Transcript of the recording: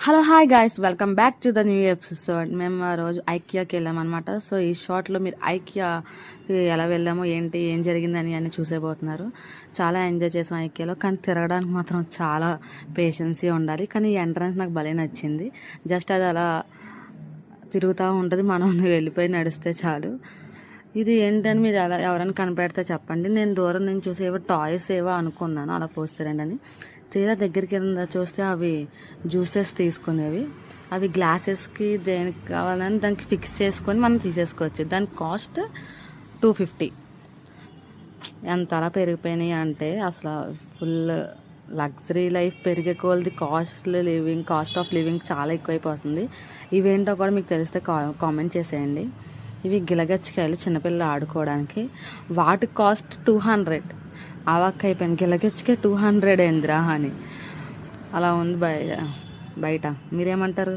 Hello hi guys, welcome back to the new episode. మేము ఆ రోజు ఐకియాకి వెళ్ళామన్నమాట. సో ఈ షార్ట్లో మీరు ఐకియాకి ఎలా వెళ్ళామో ఏం జరిగిందని అన్నీ చూసేపోతున్నారు. చాలా ఎంజాయ్ చేసాం ఐకియాలో, కానీ తిరగడానికి మాత్రం చాలా పేషెన్సీ ఉండాలి. కానీ ఈ ఎంట్రన్స్ నాకు భలే నచ్చింది. జస్ట్ అది అలా తిరుగుతూ ఉంటుంది, మనం వెళ్ళిపోయి నడిస్తే చాలు. ఇది ఏంటని మీరు ఎవరైనా కనిపెడితే చెప్పండి. నేను దూరం నుంచి చూసి ఏవో టాయ్స్ ఏవో అనుకున్నాను, అలా పోస్తారండి అని. తీరా దగ్గరికి కింద చూస్తే అవి జ్యూసెస్ తీసుకునేవి. అవి గ్లాసెస్కి దేనికి కావాలని దానికి ఫిక్స్ చేసుకొని మనం తీసేసుకోవచ్చు. దాని కాస్ట్ 250. ఎంత అలా పెరిగిపోయినాయి అంటే అసలు ఫుల్ లగ్జరీ లైఫ్ పెరిగే కొలది కాస్ట్ ఆఫ్ లివింగ్ చాలా ఎక్కువైపోతుంది. ఇవేంటో కూడా మీకు తెలిస్తే కామెంట్ చేసేయండి. ఇవి గిలగచ్చకాయలు చిన్నపిల్లలు ఆడుకోవడానికి. వాటి కాస్ట్ 200. అవాక్ అయిపోయాను, గిలగచ్చకే 200 ఏందిరా అని. అలా ఉంది బయట. మీరేమంటారు?